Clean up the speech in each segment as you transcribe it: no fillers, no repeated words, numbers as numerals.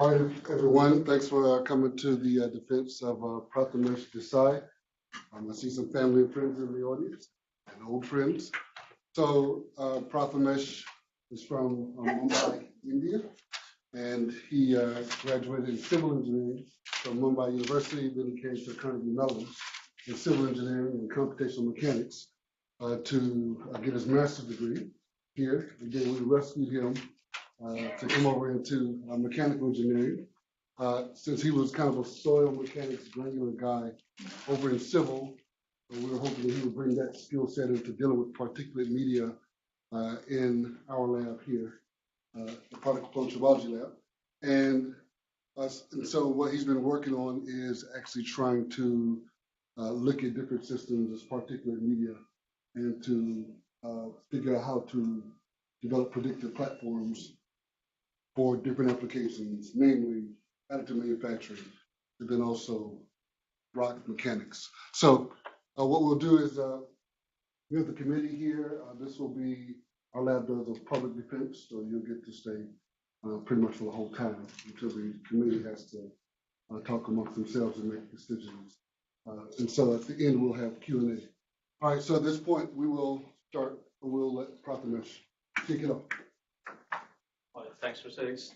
All right, everyone. Thanks for coming to the defense of Prathamesh Desai. I see some family and friends in the audience and old friends. So Prathamesh is from Mumbai, India, and he graduated in civil engineering from Mumbai University. Then he came to Carnegie Mellon in civil engineering and computational mechanics to get his master's degree here. Again, we rescued him to come over into mechanical engineering. Since he was kind of a soil mechanics granular guy over in civil, we were hoping that he would bring that skill set into dealing with particulate media in our lab here, the particle tribology lab. And so what he's been working on is actually trying to look at different systems as particulate media and to figure out how to develop predictive platforms for different applications, namely additive manufacturing, and then also rock mechanics. So what we'll do is we have the committee here. This will be, our lab does a public defense, so you'll get to stay pretty much for the whole time until the committee has to talk amongst themselves and make decisions. And so at the end, we'll have Q&A. All right, so at this point, we will start, we'll let Prathamesh kick it off. Well, thanks for Felix.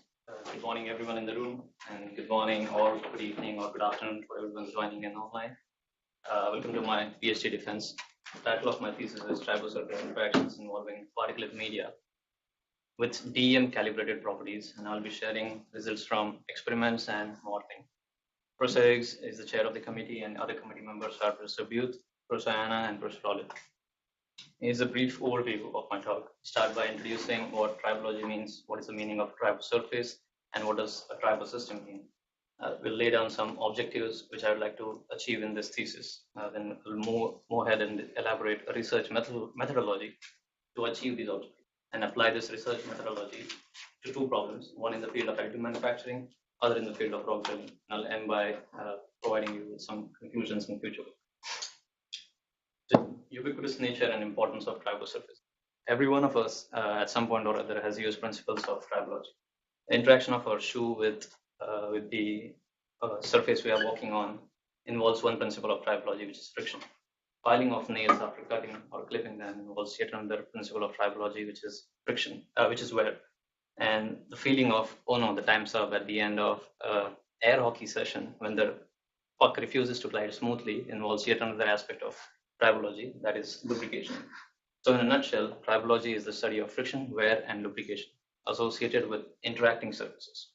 Good morning, everyone in the room, and good morning or good evening or good afternoon for everyone joining in online. Welcome to my Ph.D. defense. The title of my thesis is Tribosurface interactions involving particulate media with DEM-calibrated properties, and I'll be sharing results from experiments and modeling. Professor Higgs is the chair of the committee, and other committee members are Professor Booth, Professor Anna, and Professor Olive. Here's a brief overview of my talk. Start by introducing what tribology means, what is the meaning of tribosurface, and what does a tribosystem mean. We'll lay down some objectives which I would like to achieve in this thesis. Then we'll move ahead and elaborate a research methodology to achieve these objectives and apply this research methodology to two problems, one in the field of additive manufacturing, other in the field of rock drilling. I'll end by providing you with some conclusions in future. The ubiquitous nature and importance of tribosurface. Every one of us at some point or other has used principles of tribology. The interaction of our shoe with the surface we are walking on involves one principle of tribology, which is friction. Filing of nails after cutting or clipping them involves yet another principle of tribology, which is friction, which is wear. And the feeling of, oh no, the time's up at the end of air hockey session when the puck refuses to glide smoothly involves yet another aspect of tribology, that is lubrication. So in a nutshell, tribology is the study of friction, wear, and lubrication associated with interacting surfaces.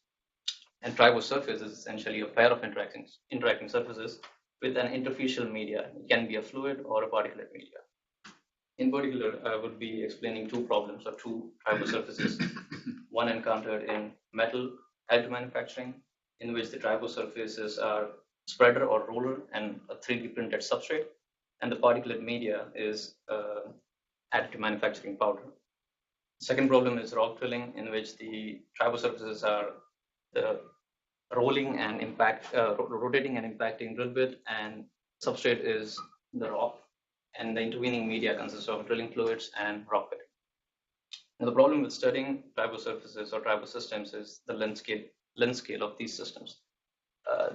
And tribosurface is essentially a pair of interacting surfaces with an interfacial media. It can be a fluid or a particulate media. In particular, I would be explaining two problems or two tribosurfaces. One encountered in metal additive manufacturing, in which the tribosurfaces are spreader or roller and a 3D printed substrate, and the particulate media is additive manufacturing powder. Second problem is rock drilling, in which the tribosurfaces are the rolling and rotating and impacting drill bit, and substrate is the rock, and the intervening media consists of drilling fluids and rock pitting. Now, the problem with studying tribosurfaces or tribosystems is the length scale of these systems.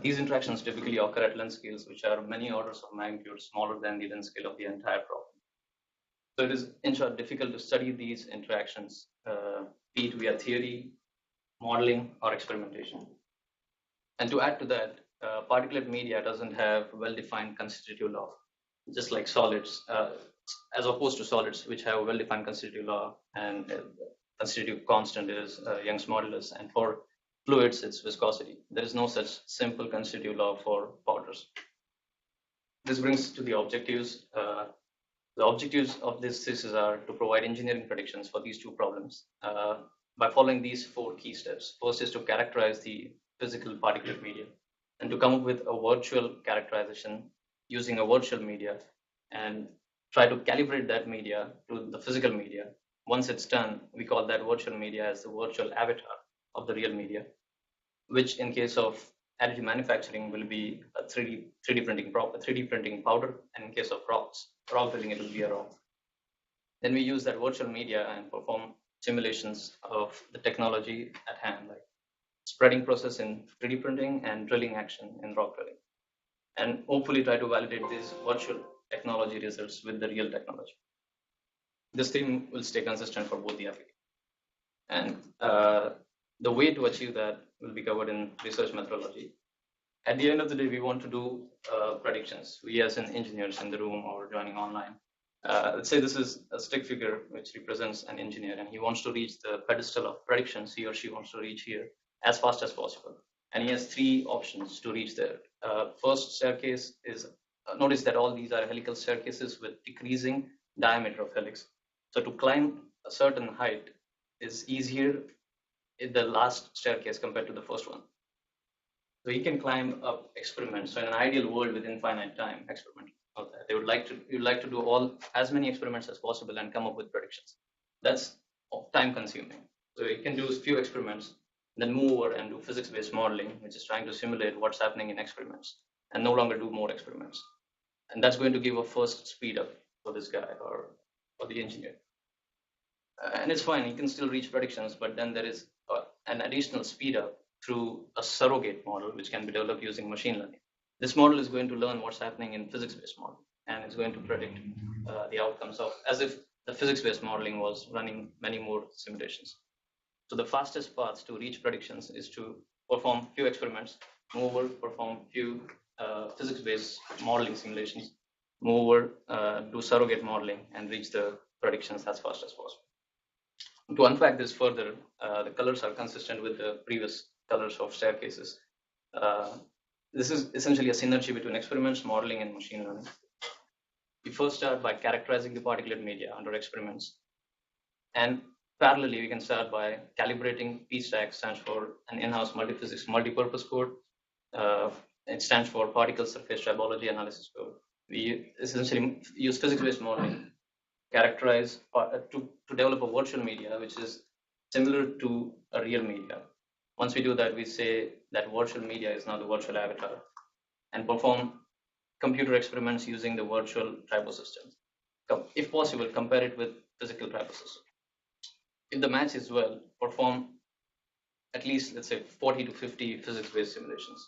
These interactions typically occur at length scales which are many orders of magnitude smaller than the length scale of the entire problem. So it is, in short, difficult to study these interactions, be it via theory, modeling, or experimentation. And to add to that, particulate media doesn't have well-defined constitutive law, just like solids, as opposed to solids, which have a well-defined constitutive law, and constitutive constant is Young's modulus, and for fluids, it's viscosity. There is no such simple constitutive law for powders. This brings to the objectives. The objectives of this thesis are to provide engineering predictions for these two problems by following these four key steps. First is to characterize the physical particulate media and to come up with a virtual characterization using a virtual media and try to calibrate that media to the physical media. Once it's done, we call that virtual media as the virtual avatar of the real media, which in case of additive manufacturing will be a 3D printing powder, and in case of rock drilling, it will be a rock. Then we use that virtual media and perform simulations of the technology at hand, like spreading process in 3D printing, and drilling action in rock drilling. And hopefully try to validate these virtual technology results with the real technology. This theme will stay consistent for both the applications. And the way to achieve that will be covered in research methodology. At the end of the day, we want to do predictions. We as an engineers in the room or joining online, let's say this is a stick figure which represents an engineer, and he wants to reach the pedestal of predictions. He or she wants to reach here as fast as possible. And he has three options to reach there. First staircase is, notice that all these are helical staircases with decreasing diameter of helix. So to climb a certain height is easier in the last staircase compared to the first one. So you can climb up experiments. So in an ideal world with infinite time experiment, they would like to do as many experiments as possible and come up with predictions. That's time consuming. So you can do a few experiments, then move over and do physics-based modeling, which is trying to simulate what's happening in experiments and no longer do more experiments. And that's going to give a first speed up for this guy or the engineer. And it's fine, you can still reach predictions, but then there is an additional speed up through a surrogate model, which can be developed using machine learning. This model is going to learn what's happening in physics-based model, and it's going to predict the outcomes of, as if the physics-based modeling was running many more simulations. So the fastest path to reach predictions is to perform few experiments, move over, perform few physics-based modeling simulations, move over, do surrogate modeling, and reach the predictions as fast as possible. To unpack this further, the colors are consistent with the previous colors of staircases. This is essentially a synergy between experiments, modeling, and machine learning. We first start by characterizing the particulate media under experiments. And parallelly, we can start by calibrating PSTAC, stands for an in-house multiphysics multipurpose code. It stands for particle surface tribology analysis code. We essentially use physics-based modeling, characterize to develop a virtual media, which is similar to a real media. Once we do that, we say that virtual media is now the virtual avatar, and perform computer experiments using the virtual tribo system. If possible, compare it with physical tribo system. If the match is well, perform at least, let's say, 40 to 50 physics-based simulations.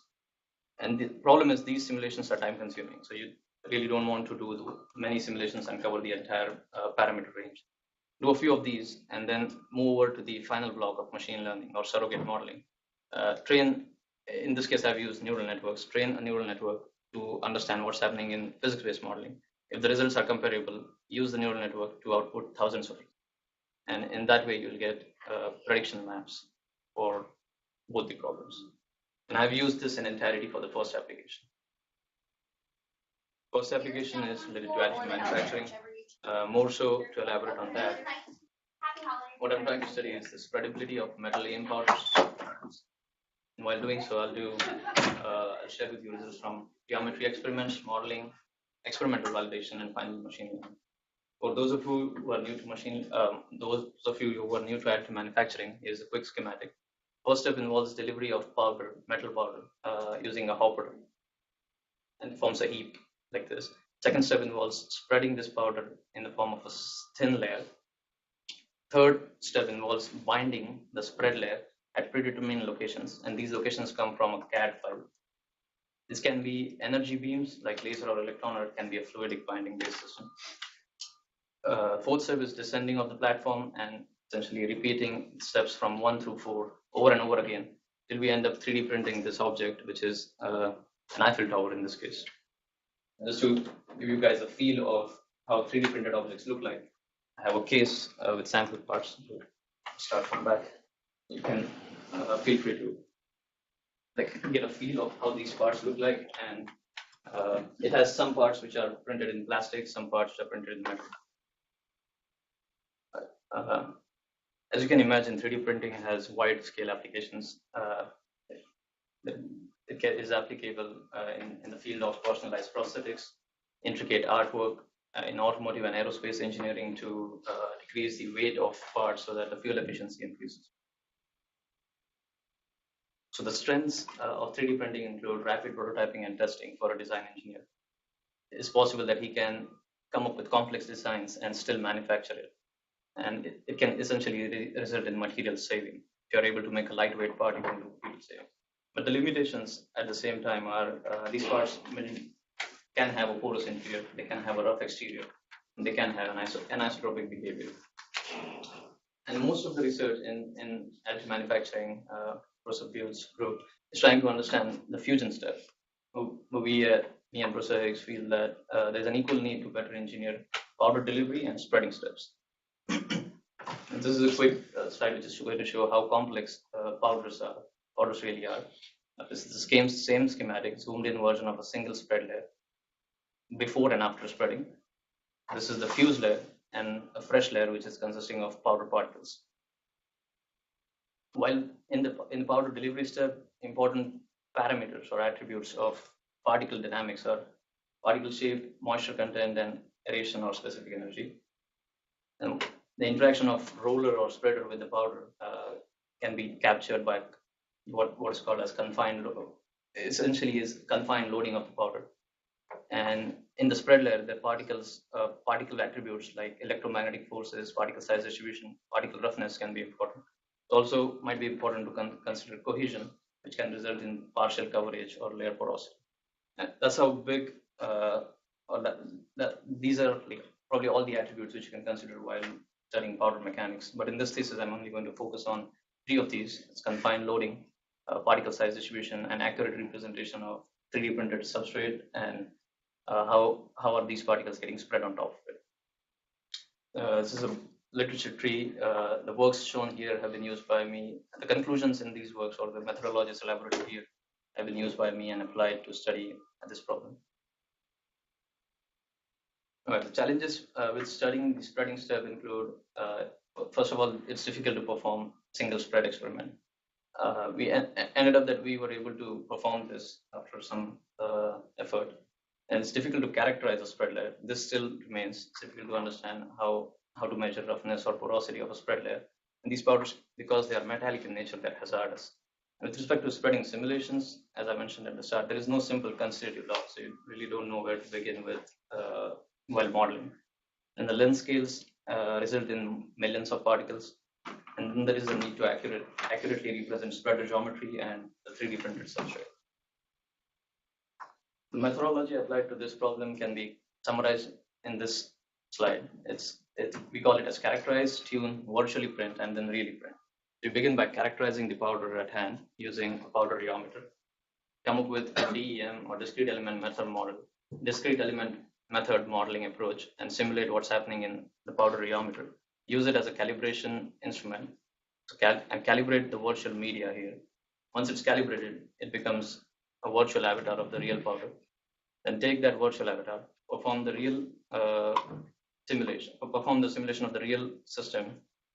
And the problem is these simulations are time consuming. So you really don't want to do many simulations and cover the entire parameter range. Do a few of these and then move over to the final block of machine learning or surrogate modeling. Train, in this case, I've used neural networks, train a neural network to understand what's happening in physics-based modeling. If the results are comparable, use the neural network to output thousands of. And in that way, you'll get prediction maps for both the problems. And I've used this in entirety for the first application. First application is related to additive manufacturing. More so to elaborate on that, what I'm trying to study is the spreadability of metal aim powders. And while doing so, I'll share with you results from geometry experiments, modeling, experimental validation, and finally machine learning. For those of you who are new to those of you who are new to additive manufacturing, here's a quick schematic. First step involves delivery of powder, metal powder, using a hopper, and forms a heap like this. Second step involves spreading this powder in the form of a thin layer. Third step involves binding the spread layer at predetermined locations, and these locations come from a CAD file. This can be energy beams like laser or electron, or it can be a fluidic binding based system. Fourth step is descending of the platform and essentially repeating steps from 1 through 4 over and over again till we end up 3D printing this object, which is an Eiffel Tower in this case. Just to give you guys a feel of how 3D printed objects look like, I have a case with sample parts. Start from back. You can feel free to get a feel of how these parts look like, and it has some parts which are printed in plastic, some parts which are printed in metal. As you can imagine, 3D printing has wide scale applications. It is applicable in the field of personalized prosthetics, intricate artwork, in automotive and aerospace engineering to decrease the weight of parts so that the fuel efficiency increases. So the strengths of 3D printing include rapid prototyping and testing for a design engineer. It's possible that he can come up with complex designs and still manufacture it. And it can essentially result in material saving. you're able to make a lightweight part, you can do field saving. But the limitations at the same time are these parts can have a porous interior, they can have a rough exterior, and they can have an anisotropic behavior. And most of the research in additive manufacturing, Professor Buell's group, is trying to understand the fusion step. Me and Professor Higgs feel that there's an equal need to better engineer powder delivery and spreading steps. And this is a quick slide which is going to show how complex powders really are. This is the same schematic, zoomed in version of a single spread layer before and after spreading. This is the fuse layer and a fresh layer which is consisting of powder particles. While in the powder delivery step, important parameters or attributes of particle dynamics are particle shape, moisture content, and aeration or specific energy. And the interaction of roller or spreader with the powder can be captured by what is called as confined loading of the powder. And in the spread layer, the particle attributes like electromagnetic forces, particle size distribution, particle roughness can be important. It also might be important to consider cohesion, which can result in partial coverage or layer porosity. And that's how big, these are like probably all the attributes which you can consider while studying powder mechanics. But in this thesis, I'm only going to focus on 3 of these. It's confined loading, particle size distribution, and accurate representation of 3D printed substrate, and how are these particles getting spread on top of it. This is a literature tree. The works shown here have been used by me. The conclusions in these works or the methodologies elaborated here have been used by me and applied to study this problem. The challenges with studying the spreading step include, first of all, it's difficult to perform single spread experiment. We ended up that we were able to perform this after some effort. And it's difficult to characterize a spread layer. This still remains. It's difficult to understand how to measure roughness or porosity of a spread layer. And these powders, because they are metallic in nature, they're hazardous. And with respect to spreading simulations, as I mentioned at the start, there is no simple constitutive law, so you really don't know where to begin with while modeling. And the length scales result in millions of particles. And then there is a need to accurately represent spreader geometry and the 3D printed substrate. The methodology applied to this problem can be summarized in this slide. We call it as characterize, tune, virtually print, and then really print. We begin by characterizing the powder at hand using a powder rheometer. Come up with a DEM or discrete element method model, discrete element method modeling approach, and simulate what's happening in the powder rheometer. Use it as a calibration instrument and calibrate the virtual media here. Once it's calibrated, it becomes a virtual avatar of the real powder. Then take that virtual avatar, perform the real perform the simulation of the real system,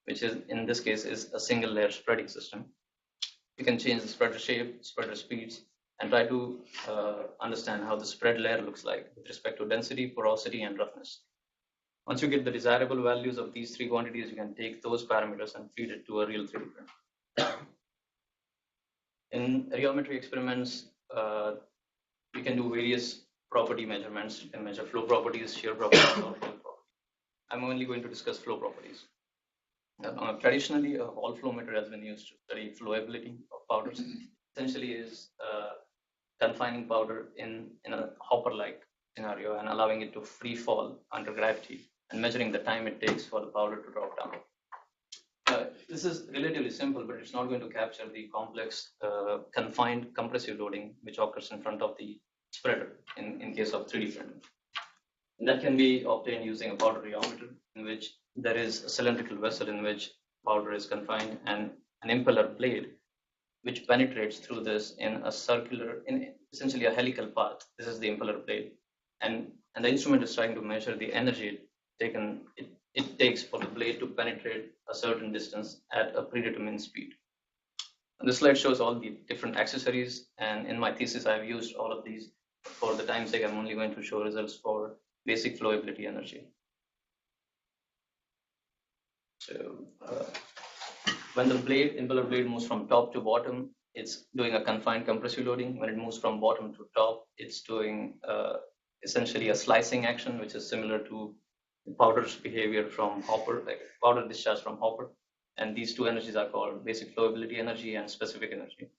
which is in this case is a single layer spreading system. You can change the spreader shape, spreader speeds, and try to understand how the spread layer looks like with respect to density, porosity, and roughness. Once you get the desirable values of these 3 quantities, you can take those parameters and feed it to a real 3D print. In rheometry experiments, we can do various property measurements. You can measure flow properties, shear properties, or field properties. I'm only going to discuss flow properties. Traditionally, a Hall flow meter has been used to study flowability of powders. Essentially, is confining powder in a hopper-like scenario and allowing it to free fall under gravity and measuring the time it takes for the powder to drop down. This is relatively simple, but it's not going to capture the complex confined compressive loading which occurs in front of the spreader in case of 3D printing. And that can be obtained using a powder rheometer, in which there is a cylindrical vessel in which powder is confined and an impeller blade which penetrates through this in a circular, in essentially a helical path. This is the impeller blade, and the instrument is trying to measure the energy it takes for the blade to penetrate a certain distance at a predetermined speed. And this slide shows all the different accessories, and in my thesis I've used all of these. For the time's sake, I'm only going to show results for basic flowability energy. So when the impeller blade moves from top to bottom, it's doing a confined compressive loading. When it moves from bottom to top, it's doing essentially a slicing action, which is similar to powder's behavior from hopper, like powder discharge from hopper. And these two energies are called basic flowability energy and specific energy.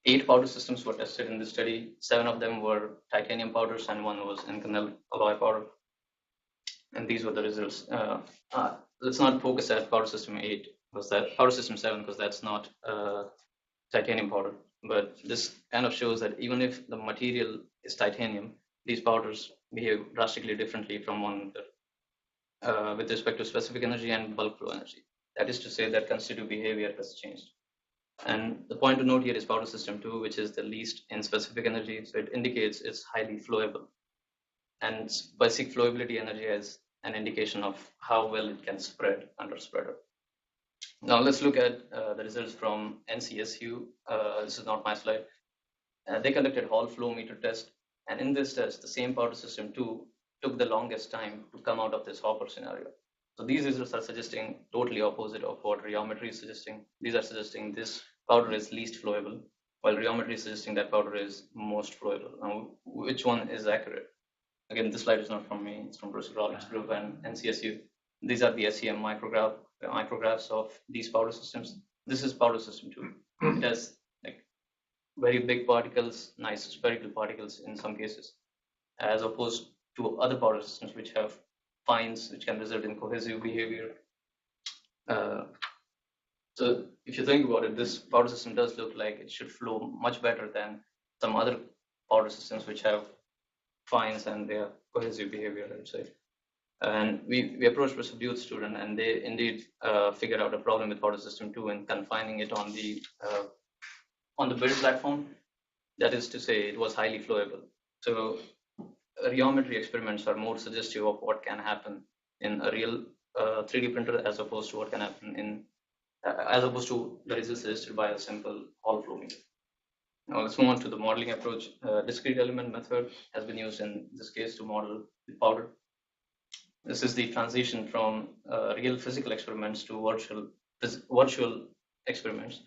8 powder systems were tested in this study. 7 of them were titanium powders and 1 was Inconel alloy powder. And these were the results. Let's not focus at powder system 8, because that powder system 7, because that's not titanium powder. But this kind of shows that even if the material is titanium, these powders behave drastically differently from one another with respect to specific energy and bulk flow energy. That is to say that constitutive behavior has changed. And the point to note here is powder system 2, which is the least in specific energy. So it indicates it's highly flowable. And basic flowability energy is an indication of how well it can spread under spreader. Now let's look at the results from NCSU. This is not my slide. They conducted Hall flow meter test. And in this test, the same powder system 2 took the longest time to come out of this hopper scenario. So these results are suggesting totally opposite of what rheometry is suggesting. These are suggesting this powder is least flowable, while rheometry is suggesting that powder is most flowable. Now, which one is accurate? Again, this slide is not from me, it's from Bruce Rawlings group and NCSU. These are the SEM micrographs of these powder systems. This is powder system 2. It has like very big particles, nice spherical particles in some cases, as opposed to other powder systems which have fines which can result in cohesive behavior. So if you think about it, this powder system does look like it should flow much better than some other powder systems which have fines and their cohesive behavior, I would say. And we approached a subdued student, and they indeed figured out a problem with powder system 2 and confining it on the build platform. That is to say, it was highly flowable. So rheometry experiments are more suggestive of what can happen in a real 3D printer as opposed to what can happen in as opposed to the results suggested by a simple Hall flow meter. Now let's move on to the modeling approach. Discrete element method has been used in this case to model the powder. This is the transition from real physical experiments to virtual experiments.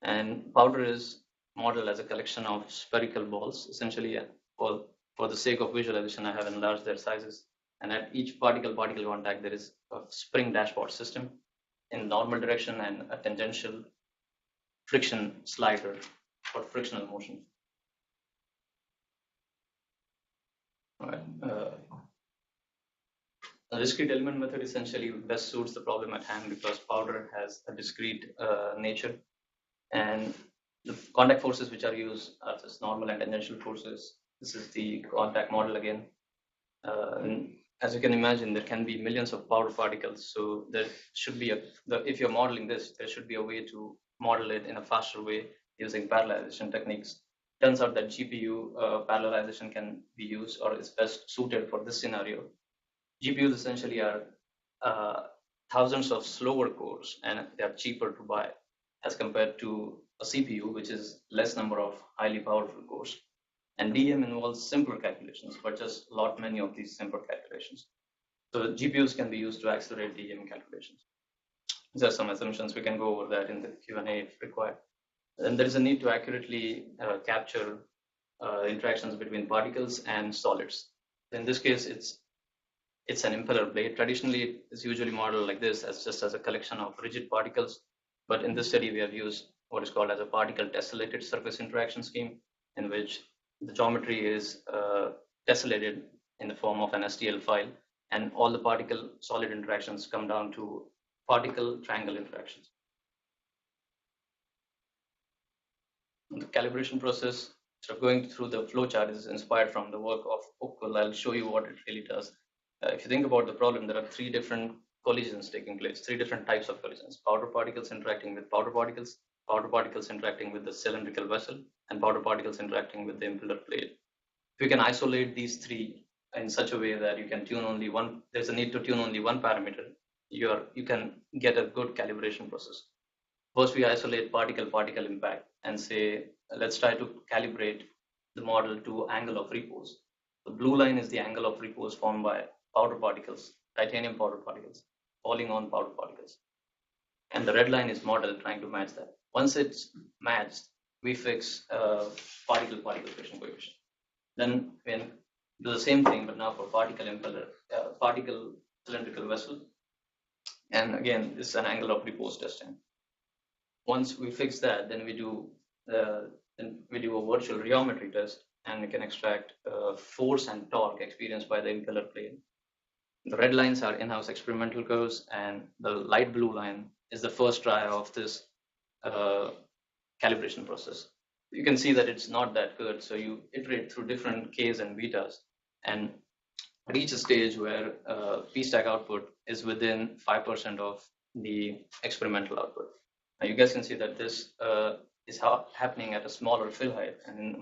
And powder is modeled as a collection of spherical balls. Essentially, well, for the sake of visualization, I have enlarged their sizes. And at each particle-particle contact, there is a spring dashboard system in normal direction and a tangential friction slider for frictional motion. All right. The discrete element method essentially best suits the problem at hand because powder has a discrete nature, and the contact forces which are used are just normal and tangential forces. This is the contact model again. And as you can imagine, there can be millions of powder particles. So there should be if you're modeling this, there should be a way to model it in a faster way using parallelization techniques. Turns out that GPU parallelization can be used or is best suited for this scenario. GPUs essentially are thousands of slower cores, and they are cheaper to buy as compared to a CPU, which is less number of highly powerful cores. And DEM involves simpler calculations, but just many of these simpler calculations. So GPUs can be used to accelerate DEM calculations. There are some assumptions. We can go over that in the Q&A if required. And there is a need to accurately capture interactions between particles and solids. In this case, it's an impeller blade. Traditionally, it's usually modeled like this, just as a collection of rigid particles. But in this study, we have used what is called as a particle tessellated surface interaction scheme, in which the geometry is tessellated in the form of an STL file, and all the particle-solid interactions come down to particle-triangle interactions. The calibration process, instead of going through the flowchart, is inspired from the work of Ukul. I'll show you what it really does. If you think about the problem, there are 3 different collisions taking place, 3 different types of collisions: powder particles interacting with powder particles interacting with the cylindrical vessel, and powder particles interacting with the impeller plate. If you can isolate these 3 in such a way that you can tune only one, there's a need to tune only one parameter, you can get a good calibration process. First, we isolate particle-particle impact and say, let's try to calibrate the model to angle of repose. The blue line is the angle of repose formed by powder particles, titanium powder particles, falling on powder particles. And the red line is model trying to match that. Once it's matched, we fix particle-particle friction coefficient. Then we do the same thing, but now for particle impeller, particle cylindrical vessel. And again, this is an angle of repose testing. Once we fix that, then we do a virtual rheometry test, and we can extract force and torque experienced by the impeller plane. The red lines are in-house experimental curves, and the light blue line is the first try of this calibration process. You can see that it's not that good, so you iterate through different Ks and betas and reach a stage where P-stack output is within 5% of the experimental output. Now you guys can see that this is happening at a smaller fill height, and in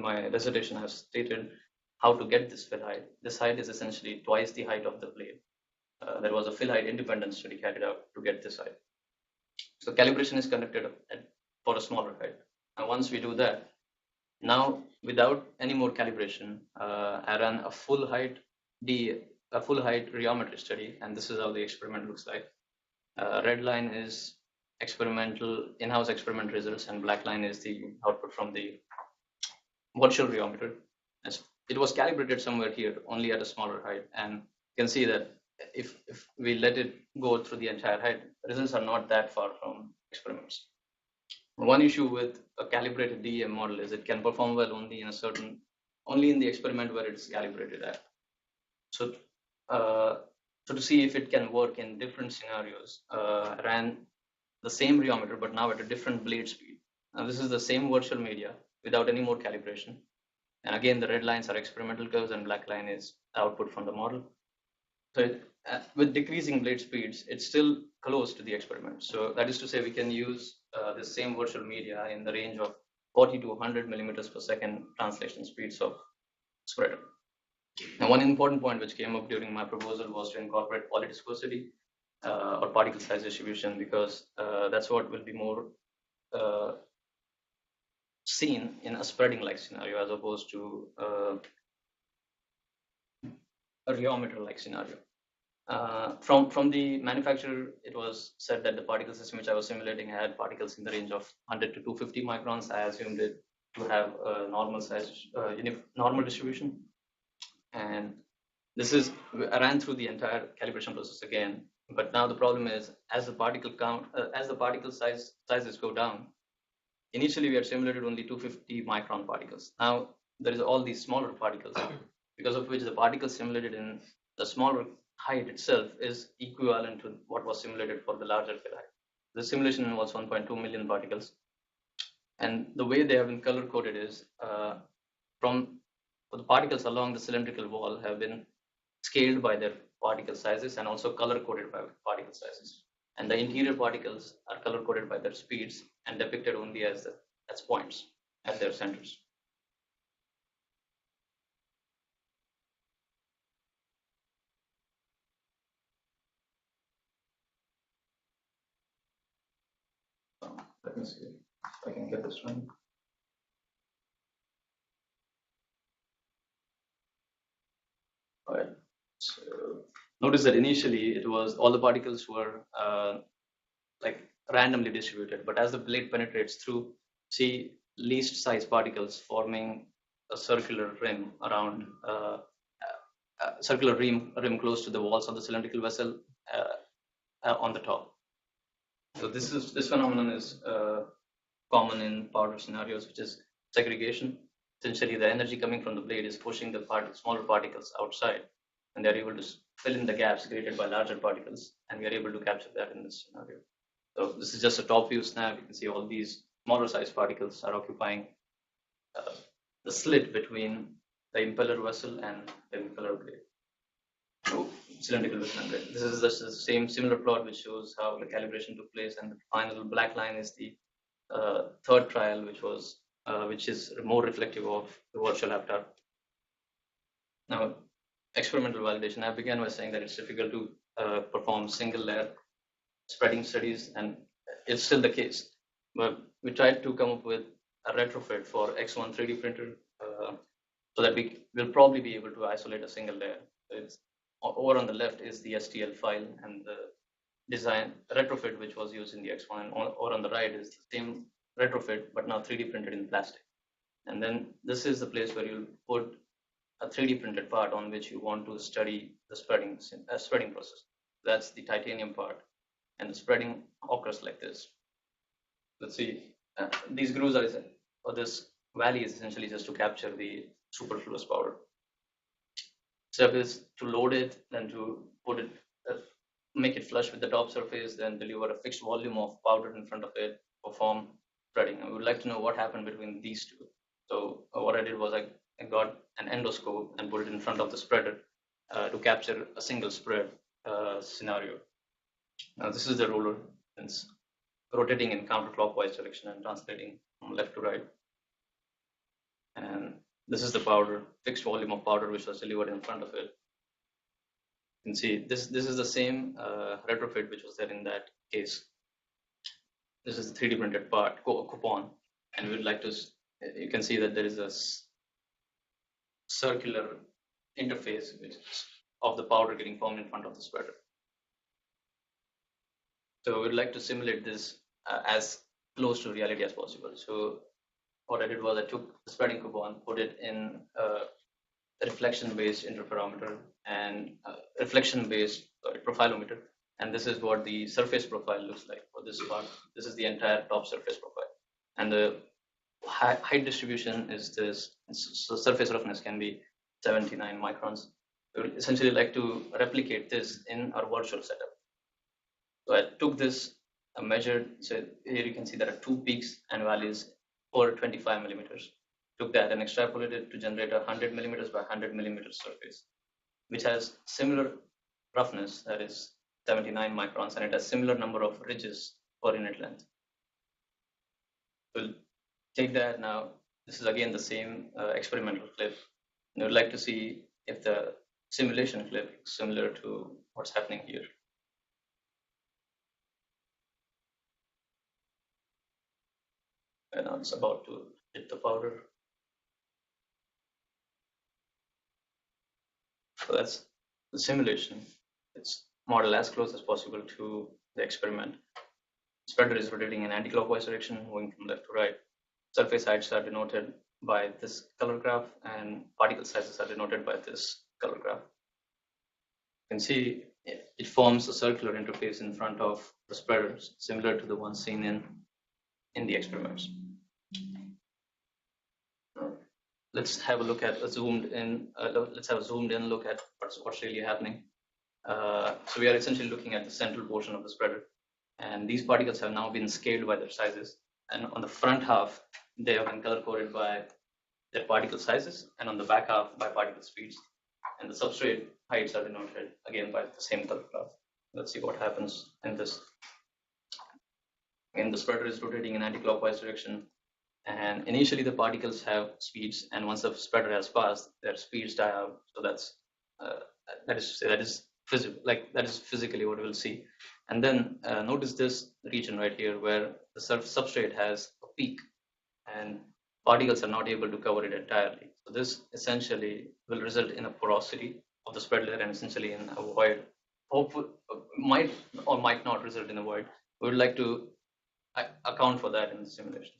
my dissertation I've stated how to get this fill height. This height is essentially twice the height of the blade. There was a fill height independent study carried out to get this height. So calibration is conducted for a smaller height. And once we do that, now without any more calibration, I ran a full height rheometry study, and this is how the experiment looks like. Red line is experimental in-house experiment results, and black line is the output from the virtual rheometer. It was calibrated somewhere here, only at a smaller height, and you can see that if we let it go through the entire height, results are not that far from experiments. One issue with a calibrated DEM model is it can perform well only in the experiment where it's calibrated at. So to see if it can work in different scenarios, ran the same rheometer, but now at a different blade speed. Now this is the same virtual media without any more calibration. And again, the red lines are experimental curves and black line is output from the model. So with decreasing blade speeds, it's still close to the experiment. So that is to say, we can use the same virtual media in the range of 40 to 100 millimeters per second translation speeds of spreader. Now, one important point which came up during my proposal was to incorporate polydispersity or particle size distribution, because that's what will be more seen in a spreading-like scenario as opposed to a rheometer-like scenario. From the manufacturer, it was said that the particle system which I was simulating had particles in the range of 100 to 250 microns. I assumed it to have a normal size, normal distribution. And I ran through the entire calibration process again. But now the problem is, as the particle sizes go down, initially we had simulated only 250 micron particles. Now there is all these smaller particles, because of which the particles simulated in the smaller height itself is equivalent to what was simulated for the larger fill height. The simulation was 1.2 million particles, and the way they have been color coded is for the particles along the cylindrical wall have been scaled by their particle sizes and also color coded by particle sizes. And the interior particles are color coded by their speeds and depicted only as points at their centers. Let me see if I can get this one. All right. So notice that initially it was all the particles were like randomly distributed, but as the blade penetrates through, see least size particles forming a circular rim around circular rim close to the walls of the cylindrical vessel on the top. So this phenomenon is common in powder scenarios, which is segregation. Essentially, the energy coming from the blade is pushing the smaller particles outside, and they're able to fill in the gaps created by larger particles, and we are able to capture that in this scenario. So this is just a top view snap. You can see all these smaller size particles are occupying the slit between the impeller vessel and the impeller blade. So cylindrical vessel blade. This is the same similar plot which shows how the calibration took place, and the final black line is the third trial, which is more reflective of the virtual avatar. Now, experimental validation. I began by saying that it's difficult to perform single layer spreading studies, and it's still the case. But we tried to come up with a retrofit for X1 3D printer so that we will probably be able to isolate a single layer. It's over on the left is the STL file and the design retrofit which was used in the X1, and over on the right is the same retrofit but now 3D printed in plastic. And then this is the place where you'll put a 3D printed part on which you want to study the spreading process. That's the titanium part, and the spreading occurs like this. Let's see, these grooves are, or this valley is essentially just to capture the superfluous powder. Step is to load it, then to put it, make it flush with the top surface, then deliver a fixed volume of powder in front of it, perform spreading. And we would like to know what happened between these two. So what I did was I got an endoscope and put it in front of the spreader to capture a single spread scenario. Now this is the roller. It's rotating in counterclockwise direction and translating from left to right. And this is the powder, fixed volume of powder which was delivered in front of it. You can see this is the same retrofit which was there in that case. This is the 3D printed part, coupon, and we would like to, you can see that there is a circular interface which is of the powder getting formed in front of the spreader. So we'd like to simulate this as close to reality as possible. So what I did was I took the spreading coupon, put it in a reflection-based interferometer and reflection-based profilometer, and this is what the surface profile looks like for this part. This is the entire top surface profile, and the height distribution is this. So surface roughness can be 79 microns. We would essentially like to replicate this in our virtual setup. So I took this, measured. So here you can see there are two peaks and valleys per 25 millimeters. Took that and extrapolated to generate a 100 millimeters by 100 millimeters surface, which has similar roughness, that is 79 microns, and it has similar number of ridges per unit length. We'll take that now. This is again the same experimental clip. And we'd like to see if the simulation clip is similar to what's happening here. And now it's about to hit the powder. So that's the simulation. It's modeled as close as possible to the experiment. Spreader is rotating in anti-clockwise direction, moving from left to right. Surface heights are denoted by this color graph, and particle sizes are denoted by this color graph. You can see it forms a circular interface in front of the spreaders, similar to the one seen in the experiments. Let's have a look at a zoomed in. Let's have a zoomed in look at what's really happening. So we are essentially looking at the central portion of the spreader, and these particles have now been scaled by their sizes. And on the front half, they have been color coded by their particle sizes, and on the back half by particle speeds. And the substrate heights are denoted again by the same color graph. Let's see what happens in this. Again, the spreader is rotating in anti-clockwise direction. And initially the particles have speeds, and once the spreader has passed, their speeds die out. So that is physically what we'll see. And then notice this region right here where the substrate has a peak, and particles are not able to cover it entirely. So this essentially will result in a porosity of the spread layer and essentially in a void. Hopefully, might or might not result in a void. We would like to account for that in the simulations.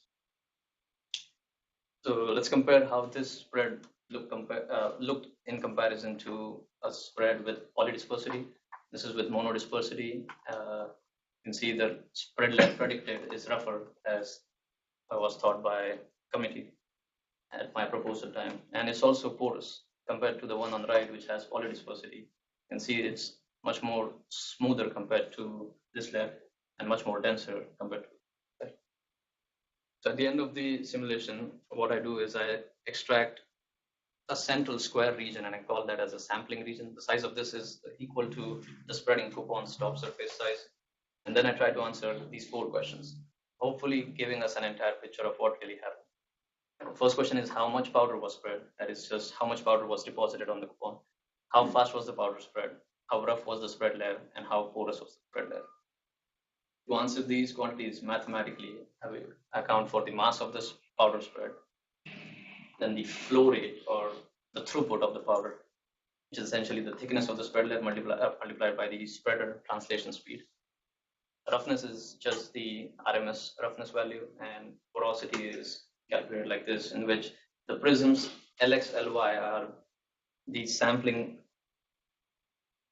So let's compare how this spread looked in comparison to a spread with polydispersity. This is with monodispersity. You can see the spread length predicted is rougher, as was thought by committee at my proposal time, and it's also porous compared to the one on the right, which has polydispersity. You can see it's much more smoother compared to this layer and much more denser compared to. So at the end of the simulation, what I do is I extract a central square region, and I call that as a sampling region. The size of this is equal to the spreading coupon's top surface size. And then I try to answer these 4 questions, hopefully giving us an entire picture of what really happened. The first question is how much powder was spread? That is just how much powder was deposited on the coupon. How fast was the powder spread? How rough was the spread layer? And how porous was the spread layer? To answer these quantities mathematically, I will account for the mass of this powder spread, then the flow rate or the throughput of the powder, which is essentially the thickness of the spread layer multiplied by the spreader translation speed. Roughness is just the RMS roughness value, and porosity is calculated like this, in which the prisms Lx, Ly are the sampling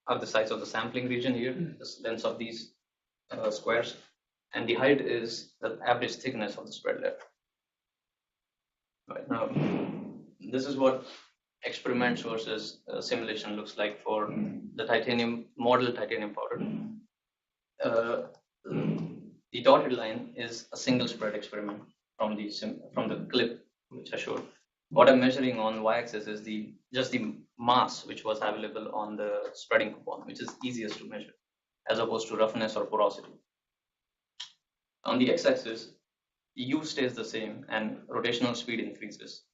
are the size of the sampling region here, the length of these squares, and the height is the average thickness of the spread layer. Right now, this is what experiments versus simulation looks like for the titanium model titanium powder. The dotted line is a single spread experiment from the clip which I showed. What I'm measuring on y-axis is just the mass which was available on the spreading coupon, which is easiest to measure, as opposed to roughness or porosity. On the x-axis, U stays the same and rotational speed increases.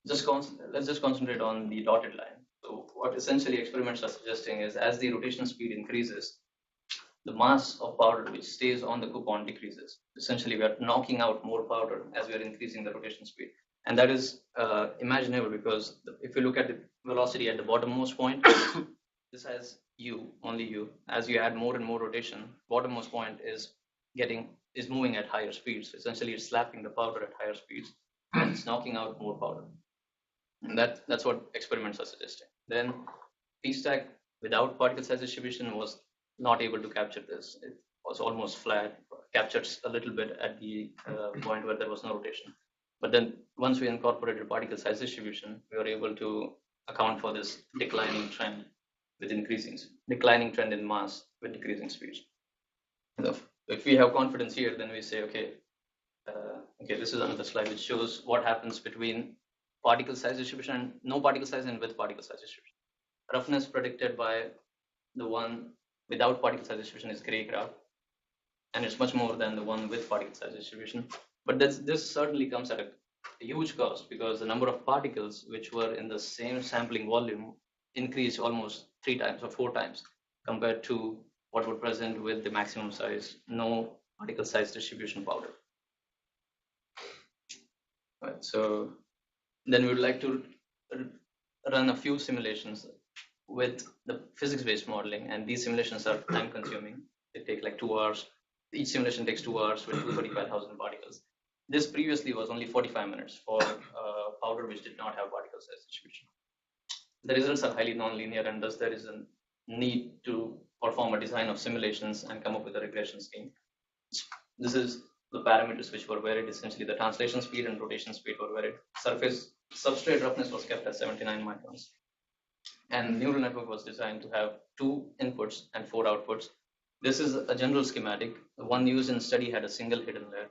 Let's just concentrate on the dotted line. So what essentially experiments are suggesting is as the rotation speed increases, the mass of powder which stays on the coupon decreases. Essentially, we are knocking out more powder as we are increasing the rotation speed. And that is imaginable because if you look at the velocity at the bottommost point, this has U, only U. As you add more and more rotation, bottommost point is moving at higher speeds. So essentially, it's slapping the powder at higher speeds and it's knocking out more powder. And that's what experiments are suggesting. Then P-stack without particle size distribution was not able to capture this. It was almost flat, captured a little bit at the point where there was no rotation. But then once we incorporated particle size distribution, we were able to account for this declining trend in mass with decreasing speeds. If we have confidence here, then we say, okay, this is another slide which shows what happens between particle size distribution and no particle size and with particle size distribution. Roughness predicted by the one without particle size distribution is gray graph, and it's much more than the one with particle size distribution. But this certainly comes at a huge cost because the number of particles which were in the same sampling volume increased almost 3 times or 4 times compared to what were present with the maximum size, no particle size distribution powder. Right, so then we would like to run a few simulations with the physics-based modeling, and these simulations are time-consuming. They take like 2 hours. Each simulation takes 2 hours with 235,000 particles. This previously was only 45 minutes for powder which did not have particle size distribution. The results are highly nonlinear, and thus there is a need to perform a design of simulations and come up with a regression scheme. This is the parameters which were varied. Essentially, the translation speed and rotation speed were varied. Surface substrate roughness was kept at 79 microns. And neural network was designed to have 2 inputs and 4 outputs. This is a general schematic. The one used in study had a single hidden layer.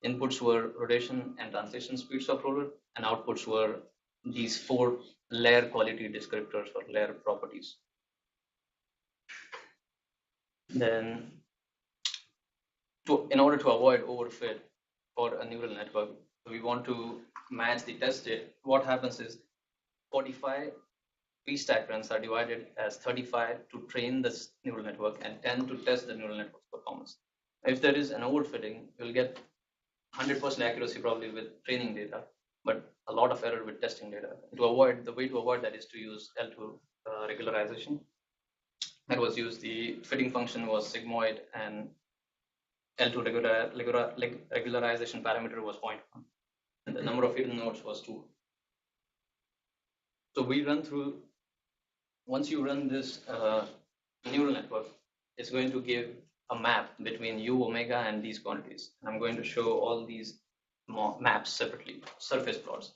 Inputs were rotation and translation speeds of roller, and outputs were these 4 layer quality descriptors or layer properties. Then, in order to avoid overfit for a neural network, we want to match the test data. What happens is 45 P-stack runs are divided as 35 to train this neural network and 10 to test the neural network's performance. If there is an overfitting, you'll get 100% accuracy probably with training data, but a lot of error with testing data. The way to avoid that is to use L2 regularization. That was used. The fitting function was sigmoid, and L2 regularization parameter was 0.1, and the number of hidden nodes was 2. So we run through. Once you run this neural network, it's going to give a map between U omega and these quantities. And I'm going to show all these maps separately, surface plots.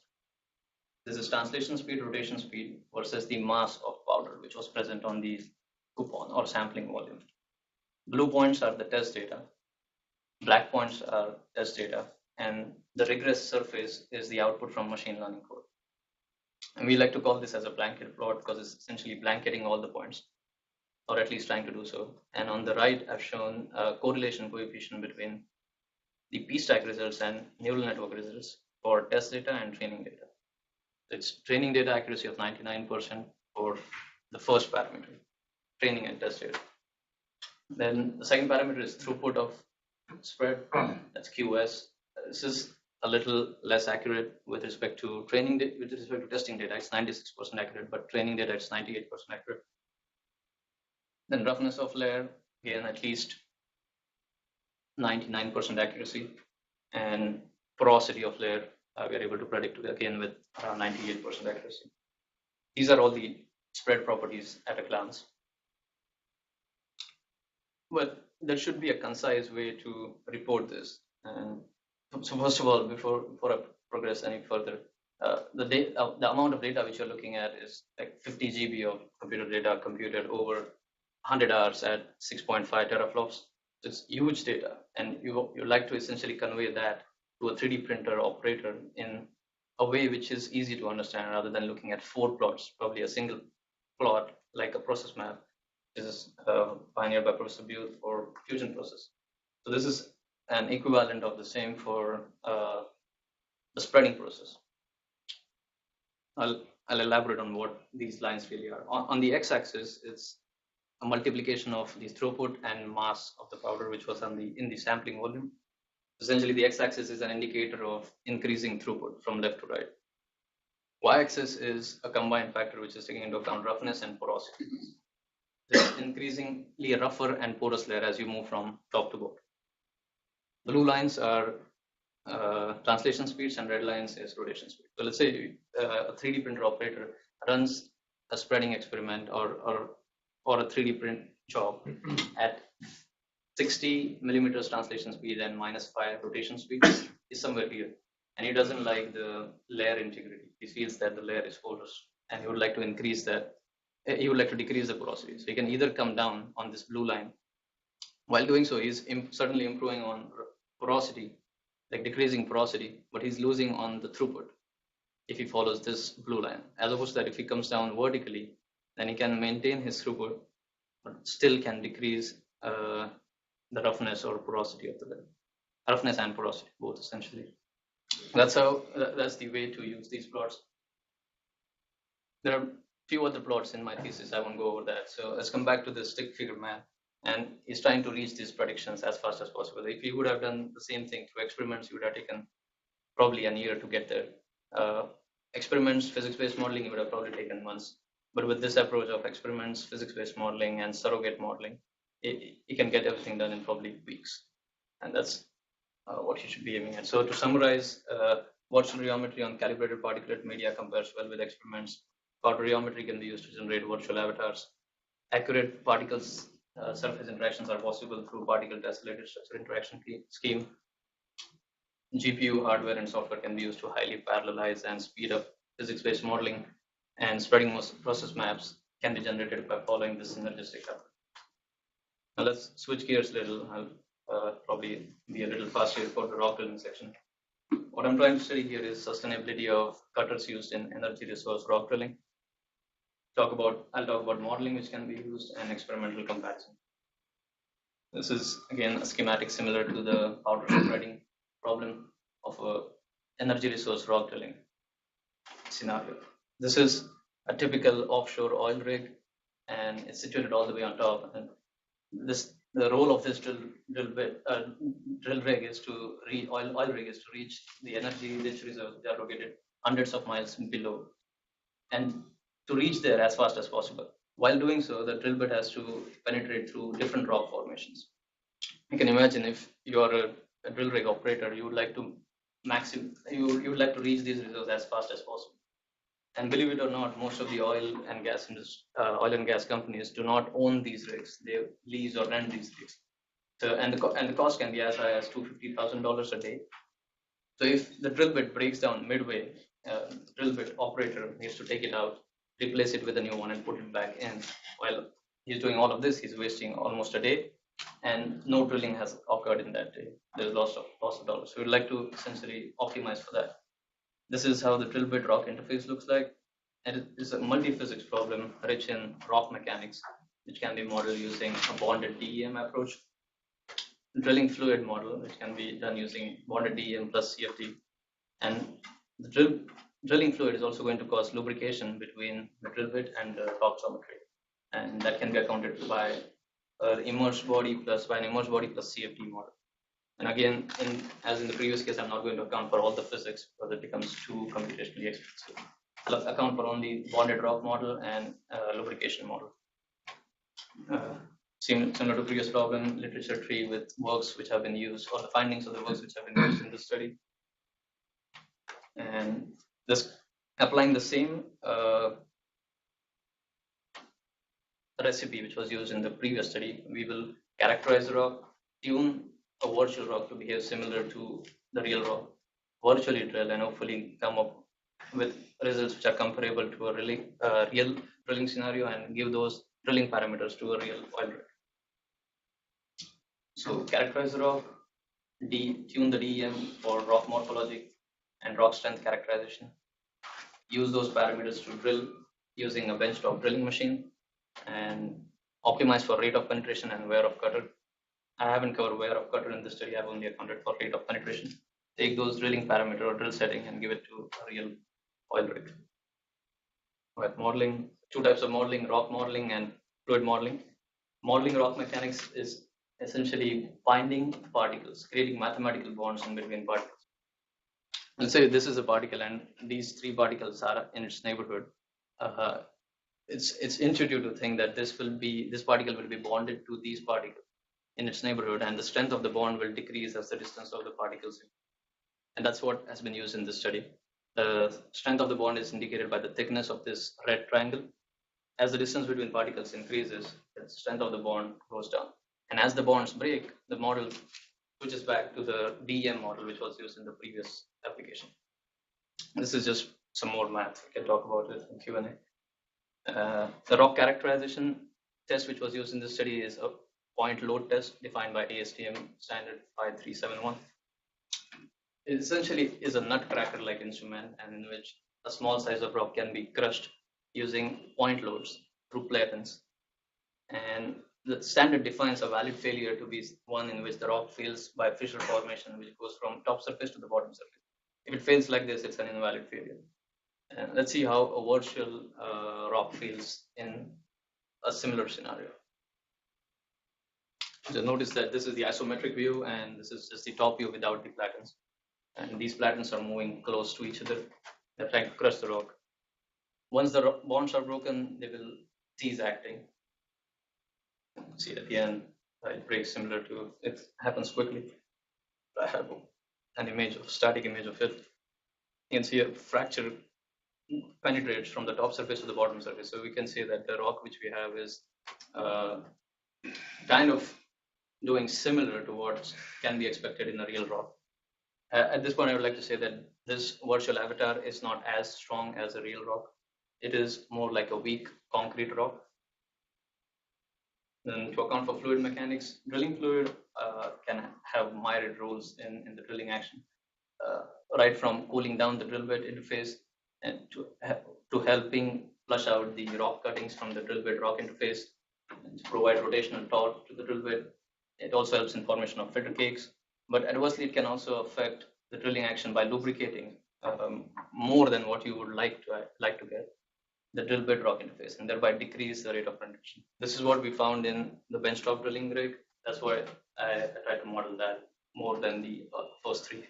This is translation speed, rotation speed versus the mass of powder which was present on the coupon or sampling volume. Blue points are the test data, black points are test data, and the regress surface is the output from machine learning code. And we like to call this as a blanket plot because it's essentially blanketing all the points, or at least trying to do so. And on the right, I've shown a correlation coefficient between the P-stack results and neural network results for test data and training data. It's training data accuracy of 99% for the first parameter, training and test data. Then the second parameter is throughput of spread, that's QS. This is a little less accurate with respect to training data. With respect to testing data, it's 96% accurate, but training data, it's 98% accurate. Then roughness of layer, again, at least 99% accuracy. And porosity of layer, we are able to predict again with around 98% accuracy. These are all the spread properties at a glance. But there should be a concise way to report this. And so first of all, before I progress any further, the amount of data which you're looking at is like 50 GB of computer data computed over 100 hours at 6.5 teraflops. So it's huge data, and you like to essentially convey that to a 3D printer operator in a way which is easy to understand, rather than looking at 4 plots, probably a single plot like a process map. This is pioneered by Professor Booth for fusion process. So this is an equivalent of the same for the spreading process. I'll elaborate on what these lines really are. On the x-axis, it's a multiplication of the throughput and mass of the powder, which was in the sampling volume. Essentially, the x-axis is an indicator of increasing throughput from left to right. Y-axis is a combined factor which is taking into account roughness and porosity. There's increasingly rougher and porous layer as you move from top to bottom. Blue lines are translation speeds, and red lines is rotation speed. So let's say a 3D printer operator runs a spreading experiment or a 3D print job at 60 millimeters translation speed and -5 rotation speed is somewhere here. And he doesn't like the layer integrity. He feels that the layer is porous, and he would like to increase that. He would like to decrease the porosity. So he can either come down on this blue line. While doing so, he's certainly improving on porosity, like decreasing porosity, but he's losing on the throughput if he follows this blue line. As opposed to that, if he comes down vertically, then he can maintain his throughput, but still can decrease the roughness or porosity of the layer. Roughness and porosity, both essentially. That's the way to use these plots. There are few other plots in my thesis. I won't go over that. So let's come back to the stick figure man, and he's trying to reach these predictions as fast as possible. If he would have done the same thing through experiments, he would have taken probably a year to get there. Experiments, physics-based modeling, he would have probably taken months. But with this approach of experiments, physics-based modeling, and surrogate modeling, he can get everything done in probably weeks. And that's what he should be aiming at. So to summarize, virtual geometry on calibrated particulate media compares well with experiments. Powder geometry can be used to generate virtual avatars. Accurate particles surface interactions are possible through particle tessellated structure interaction scheme. GPU hardware and software can be used to highly parallelize and speed up physics-based modeling, and spreading process maps can be generated by following this synergistic approach. Now let's switch gears a little. I'll probably be a little faster for the rock drilling section. What I'm trying to study here is sustainability of cutters used in energy resource rock drilling. I'll talk about modeling which can be used, and experimental comparison. This is again a schematic similar to the powder spreading problem of a energy resource rock drilling scenario. This is a typical offshore oil rig, and it's situated all the way on top. And the role of this drill rig is to oil rig is to reach the energy rich reserves that are located hundreds of miles below, and to reach there as fast as possible. While doing so, the drill bit has to penetrate through different rock formations. You can imagine if you are a drill rig operator, you would like to you would like to reach these reserves as fast as possible. And believe it or not, most of the oil and gas companies do not own these rigs; they lease or rent these rigs. So, and the cost can be as high as $250,000 a day. So if the drill bit breaks down midway, the drill bit operator needs to take it out, replace it with a new one, and put it back in. While he's doing all of this, he's wasting almost a day, and no drilling has occurred in that day. There's loss of dollars. So we'd like to essentially optimize for that. This is how the drill bit rock interface looks like. And it is a multi-physics problem rich in rock mechanics, which can be modeled using a bonded DEM approach. Drilling fluid model, which can be done using bonded DEM plus CFD. And the drilling fluid is also going to cause lubrication between the drill bit and the rock geometry. And that can be accounted by an immersed body plus CFD model. And again, as in the previous case, I'm not going to account for all the physics because it becomes too computationally expensive. I'll account for only bonded rock model and lubrication model. Similar to previous problem, literature tree with works which have been used, or the findings of the works which have been used in this study. And this applying the same recipe which was used in the previous study. We will characterize the rock, tune a virtual rock to behave similar to the real rock, virtually drill, and hopefully come up with results which are comparable to a real drilling scenario and give those drilling parameters to a real oil rig. So characterize the rock, tune the DEM for rock morphology and rock strength characterization. Use those parameters to drill using a benchtop drilling machine and optimize for rate of penetration and wear of cutter. I haven't covered wear of cutter in this study. I've only accounted for rate of penetration. Take those drilling parameter or drill setting and give it to a real oil rig. With modeling, two types of modeling, rock modeling and fluid modeling. Modeling rock mechanics is essentially finding particles, creating mathematical bonds in between particles. Let's say this is a particle and these three particles are in its neighborhood. It's intuitive to think that this particle will be bonded to these particles in its neighborhood, and the strength of the bond will decrease as the distance of the particles. And that's what has been used in this study. The strength of the bond is indicated by the thickness of this red triangle. As the distance between particles increases, the strength of the bond goes down. And as the bonds break, the model switches back to the DEM model, which was used in the previous application. This is just some more math. We can talk about it in Q&A. The rock characterization test, which was used in this study, is a point load test defined by ASTM standard 5371. It essentially is a nutcracker-like instrument, and in which a small size of rock can be crushed using point loads through play pins. And the standard defines a valid failure to be one in which the rock fails by fissure formation, which goes from top surface to the bottom surface. If it fails like this, it's an invalid failure. And let's see how a virtual rock fails in a similar scenario. So notice that this is the isometric view, and this is just the top view without the platens. And these platens are moving close to each other. They're trying to crush the rock. Once the bonds are broken, they will cease acting. See at the end, it breaks similar to, it happens quickly. I have an static image of it. You can see a fracture penetrates from the top surface to the bottom surface. So we can say that the rock which we have is kind of doing similar to what can be expected in a real rock. At this point, I would like to say that this virtual avatar is not as strong as a real rock. It is more like a weak concrete rock. Then to account for fluid mechanics, drilling fluid can have myriad roles in the drilling action, right from cooling down the drill bit interface and to helping flush out the rock cuttings from the drill bit rock interface, and to provide rotational torque to the drill bit. It also helps in formation of filter cakes, but adversely it can also affect the drilling action by lubricating more than what you would like to get the drill bit rock interface, and thereby decrease the rate of penetration. This is what we found in the benchtop drilling rig. That's why I tried to model that more than the first three.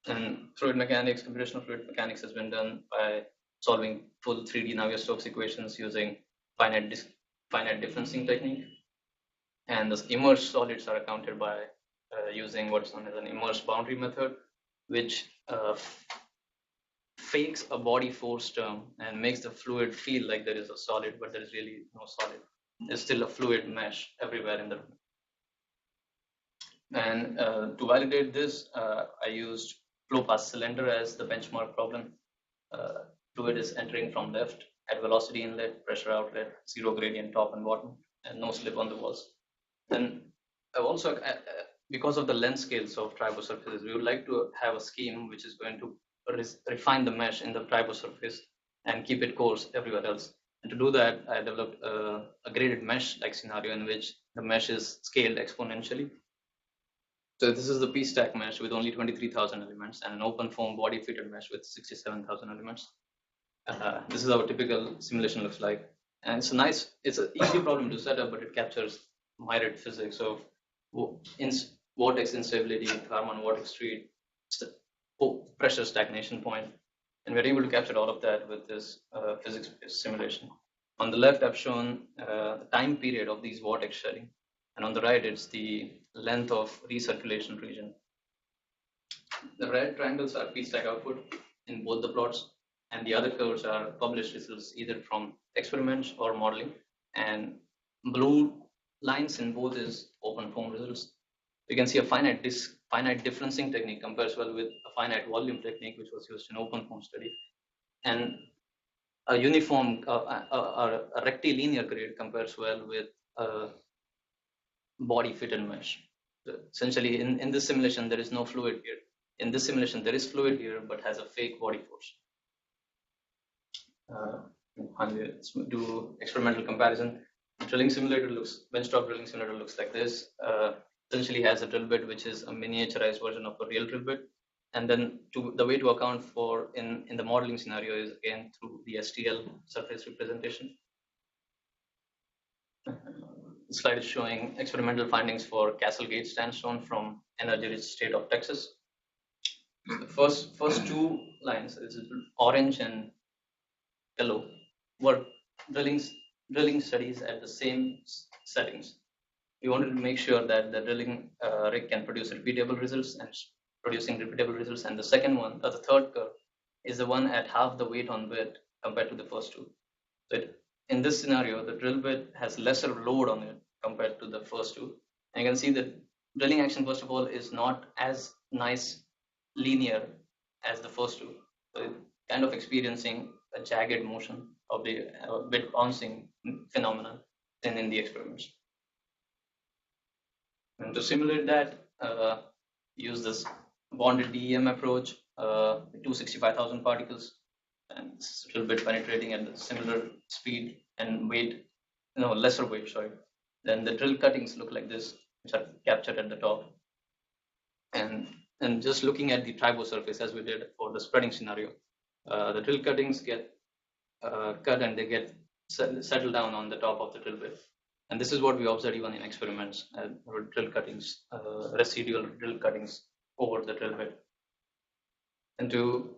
And fluid mechanics, computational fluid mechanics has been done by solving full 3D Navier-Stokes equations using finite differencing technique. And the immersed solids are accounted by using what's known as an immersed boundary method, which fakes a body force term and makes the fluid feel like there is a solid, but there is really no solid. There's still a fluid mesh everywhere in the room. And to validate this, I used flow past cylinder as the benchmark problem. Fluid is entering from left at velocity inlet, pressure outlet, zero gradient top and bottom, and no slip on the walls. Then I've also, because of the length scales of tribosurfaces, we would like to have a scheme which is going to refine the mesh in the tribosurface and keep it coarse everywhere else. And to do that, I developed a graded mesh-like scenario in which the mesh is scaled exponentially. So this is the P-stack mesh with only 23,000 elements and an open foam body fitted mesh with 67,000 elements. This is how a typical simulation looks like. And it's an easy problem to set up, but it captures myriad physics of vortex instability, Karman vortex street, pressure stagnation point. And we're able to capture all of that with this physics-based simulation. On the left, I've shown the time period of these vortex shedding. And on the right, it's the length of recirculation region. The red triangles are P-stack output in both the plots. and the other curves are published results either from experiments or modeling. And blue lines in both is open form results. You can see a finite differencing technique compares well with a finite volume technique, which was used in open form study, and a uniform a rectilinear grid compares well with a body fitted mesh. So essentially, in this simulation, there is no fluid here. In this simulation, there is fluid here, but has a fake body force. Let's do experimental comparison. Drilling simulator benchtop drilling simulator looks like this. Essentially has a drill bit, which is a miniaturized version of a real drill bit. And then the way to account for in the modeling scenario is again through the STL surface representation. The slide is showing experimental findings for Castle Gate sandstone from energy-rich state of Texas. The first two lines, this is orange and yellow, were drilling studies at the same settings. We wanted to make sure that the drilling rig can produce repeatable results and producing repeatable results. And the second one, or the third curve, is the one at half the weight on bit compared to the first two. So in this scenario, the drill bit has lesser load on it compared to the first two. And you can see that drilling action, first of all, is not as nice linear as the first two. So kind of experiencing a jagged motion of the bit bouncing phenomenon than in the experiments. And to simulate that, use this bonded DEM approach, 265,000 particles, and it's a little bit penetrating at a similar speed and weight, lesser weight, sorry. Then the drill cuttings look like this, which are captured at the top. And just looking at the Tribosurface as we did for the spreading scenario, the drill cuttings get cut and they get settled down on the top of the drill bit. And this is what we observed even in experiments, drill cuttings, residual drill cuttings over the drill bit. And to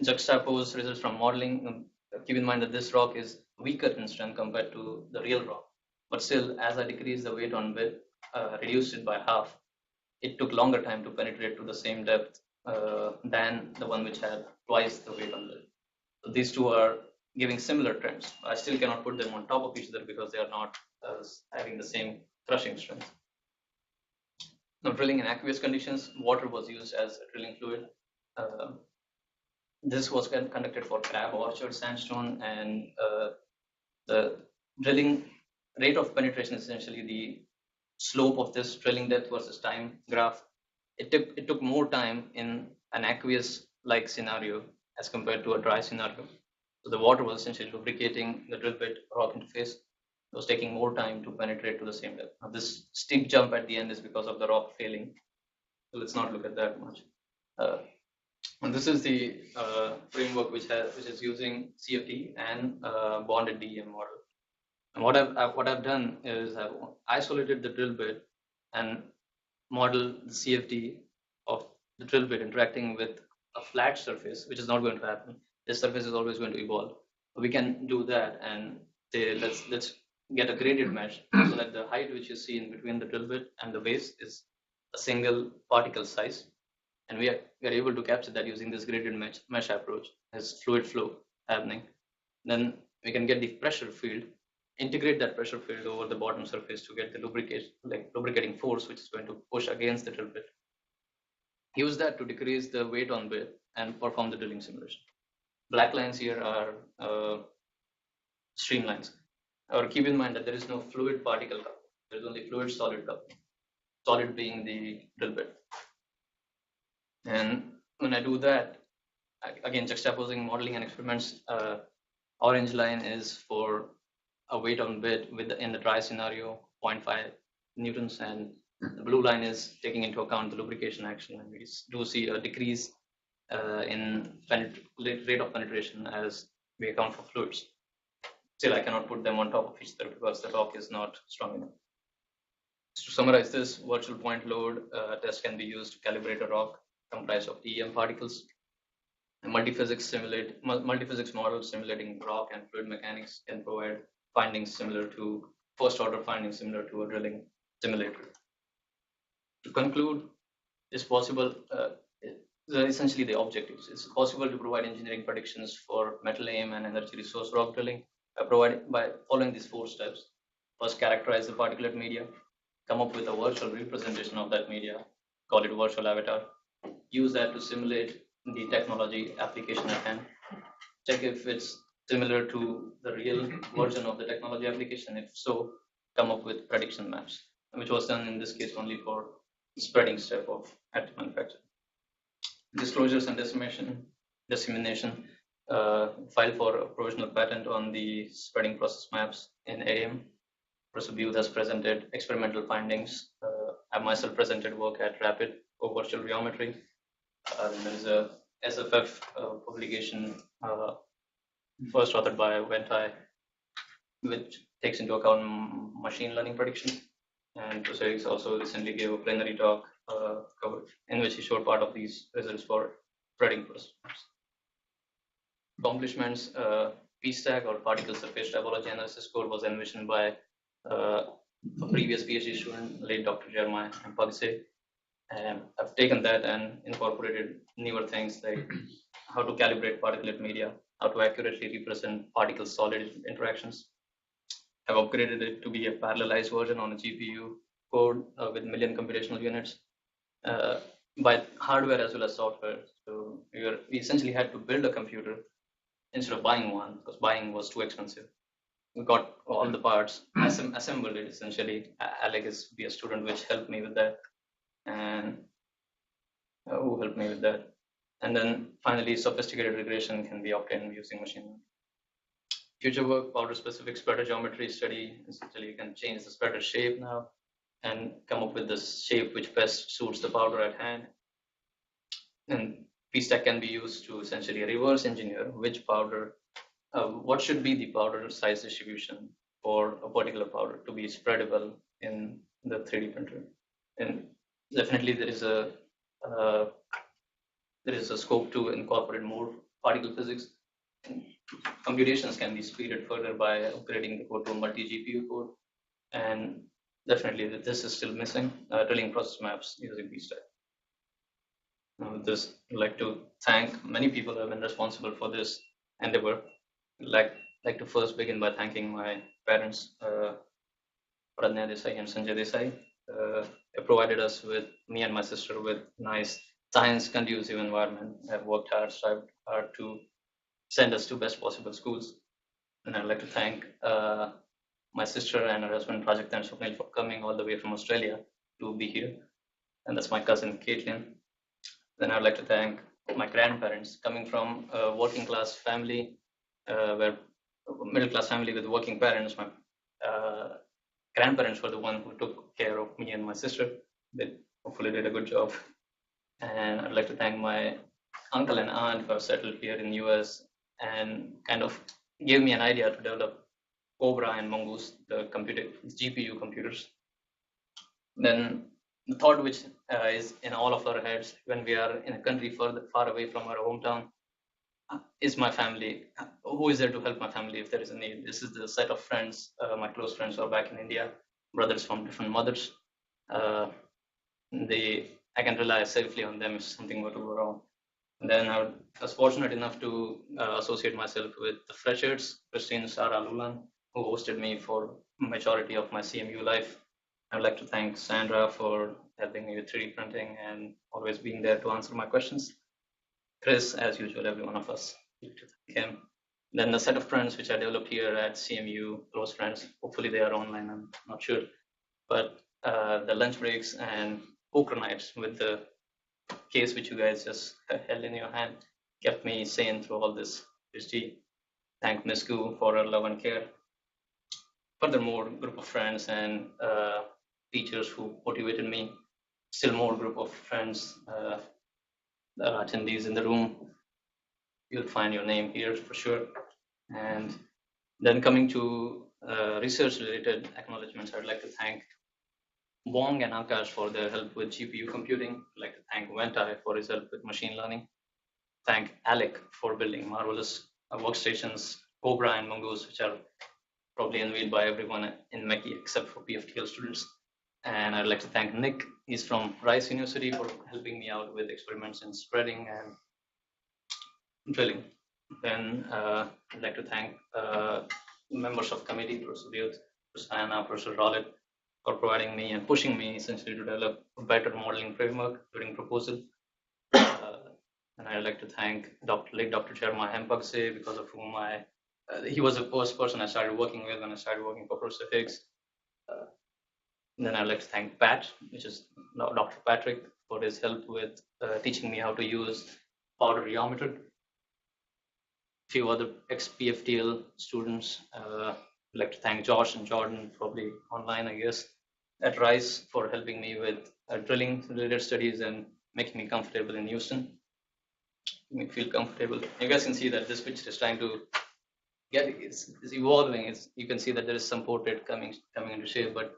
juxtapose results from modeling, keep in mind that this rock is weaker in strength compared to the real rock. But still, as I decrease the weight on bit, reduced it by half, it took longer time to penetrate to the same depth than the one which had twice the weight on bit. So these two are giving similar trends. I still cannot put them on top of each other because they are not having the same crushing strength. Now, drilling in aqueous conditions, water was used as a drilling fluid. This was conducted for crab orchard sandstone, and the drilling rate of penetration is essentially the slope of this drilling depth versus time graph. It took more time in an aqueous-like scenario as compared to a dry scenario. So the water was essentially lubricating the drill bit rock interface. It was taking more time to penetrate to the same depth. Now this steep jump at the end is because of the rock failing. So let's not look at that much. And this is the framework which is using CFD and bonded DEM model. And what I've done is I've isolated the drill bit and modeled the CFD of the drill bit interacting with a flat surface, which is not going to happen. This surface is always going to evolve. We can do that and say let's get a graded mesh so that the height which you see in between the drill bit and the base is a single particle size. And we are able to capture that using this graded mesh approach as fluid flow happening. Then we can get the pressure field, integrate that pressure field over the bottom surface to get the lubricating force, which is going to push against the drill bit. Use that to decrease the weight on bit and perform the drilling simulation. Black lines here are streamlines. Or keep in mind that there is no fluid particle coupling. There is only fluid solid coupling. Solid being the drill bit. And when I do that, again juxtaposing modeling and experiments, orange line is for a weight on bit in the dry scenario, 0.5 newtons, and the blue line is taking into account the lubrication action, and we do see a decrease in rate of penetration as we account for fluids. Still, I cannot put them on top of each other because the rock is not strong enough. To summarize this, virtual point load test can be used to calibrate a rock comprised of DEM particles. And multiphysics models simulating rock and fluid mechanics can provide findings similar to first-order findings similar to a drilling simulator. To conclude, it's possible. essentially the objectives. It's possible to provide engineering predictions for metal aim and energy resource rock drilling provided by following these 4 steps. First, characterize the particulate media, come up with a virtual representation of that media, call it virtual avatar, use that to simulate the technology application at hand, check if it's similar to the real version of the technology application. If so, come up with prediction maps, which was done in this case only for the spreading step of additive manufacturing. Disclosures and dissemination, file for a provisional patent on the spreading process maps in AM. Professor Booth has presented experimental findings. I myself presented work at Rapid for virtual geometry. There is a SFF publication first authored by Untitled, which takes into account machine learning predictions. And Professor also recently gave a plenary talk in which he showed part of these results for spreading process maps. Accomplishments, PStack or particle surface topology analysis code was envisioned by a previous PhD student, late Dr. Jeremiah Mpagse. And I've taken that and incorporated newer things like how to calibrate particulate media, how to accurately represent particle-solid interactions. I've upgraded it to be a parallelized version on a GPU code with million computational units by hardware as well as software. So we essentially had to build a computer instead of buying one because buying was too expensive. We got all the parts, assembled it essentially. Alec is be a student which helped me with that, and who helped me with that. And then finally, sophisticated regression can be obtained using machine learning. Future work, powder-specific spreader geometry study. Essentially, you can change the spreader shape now and come up with the shape which best suits the powder at hand. And PStack can be used to essentially reverse engineer which powder, what should be the powder size distribution for a particular powder to be spreadable in the 3D printer. And definitely there is a scope to incorporate more particle physics. Computations can be speeded further by upgrading the code to multi-GPU code. And definitely this is still missing, drilling process maps using PStack. I'd like to thank many people who have been responsible for this endeavor. Like to first begin by thanking my parents, Prathamesh Desai and Sanjay Desai. They provided us with, me and my sister, with nice science conducive environment. Have worked hard, strived hard to send us to best possible schools. And I'd like to thank my sister and her husband, Project and Swapnil, for coming all the way from Australia to be here. And that's my cousin, Caitlin. Then I'd like to thank my grandparents, coming from a working class family, where middle class family with working parents. My grandparents were the one who took care of me and my sister. They hopefully did a good job. And I'd like to thank my uncle and aunt who are settled here in US and kind of gave me an idea to develop Cobra and Mongoose, the GPU computers. Then the thought which is in all of our heads when we are in a country far away from our hometown is my family. Who is there to help my family if there is a need? This is the set of friends, my close friends who are back in India, brothers from different mothers. I can rely safely on them if something were to go wrong. And then I was fortunate enough to associate myself with the freshers, Christine, Sarah, Lulan, who hosted me for majority of my CMU life. I'd like to thank Sandra for helping me with 3D printing and always being there to answer my questions. Chris, as usual, every one of us, to thank him. Then the set of friends which I developed here at CMU, close friends, hopefully they are online, I'm not sure. But the lunch breaks and poker nights with the case which you guys just held in your hand kept me sane through all this PhD. Thank Ms. Gu for her love and care. Furthermore, group of friends and teachers who motivated me. Still more group of friends, the attendees in the room. You'll find your name here for sure. And then coming to research-related acknowledgements, I'd like to thank Wong and Akash for their help with GPU computing. I'd like to thank Ventai for his help with machine learning. Thank Alec for building marvelous workstations, Cobra and Mongoose, which are probably envied by everyone in Meki except for PFTL students. And I'd like to thank Nick. He's from Rice University for helping me out with experiments in spreading and drilling. Then I'd like to thank members of committee, Professor Youth, Professor Anna, Professor Rowlett, for providing me and pushing me essentially to develop a better modeling framework during proposal. And I'd like to thank Dr. Jeremiah Hempagse, because of whom he was the first person I started working with when I started working for Professor Higgs. Then I'd like to thank Pat, which is Dr. Patrick, for his help with teaching me how to use powder rheometer. A few other ex-PFTL students. I'd like to thank Josh and Jordan, probably online, I guess, at Rice, for helping me with drilling related studies and making me comfortable in Houston. Make me feel comfortable. You guys can see that this picture is trying to get, it's evolving. You can see that there is some portrait coming into shape, but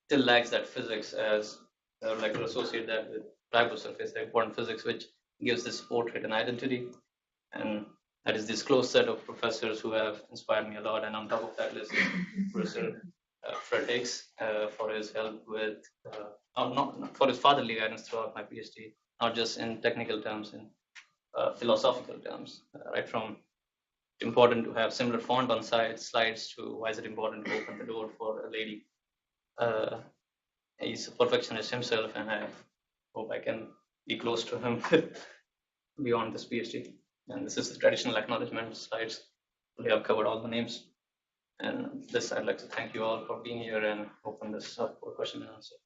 still lacks that physics, as I would like to associate that with Tribosurface, the important physics, which gives this portrait an identity. And that is this close set of professors who have inspired me a lot. And on top of that list is Professor Fred Higgs, for his help with, not for his fatherly guidance throughout my PhD, not just in technical terms, in philosophical terms, right from important to have similar font on slides to why is it important to open the door for a lady. He's a perfectionist himself, and I hope I can be close to him beyond this PhD. And this is the traditional acknowledgement slides. We have covered all the names. And this, I'd like to thank you all for being here and open this up for question and answer.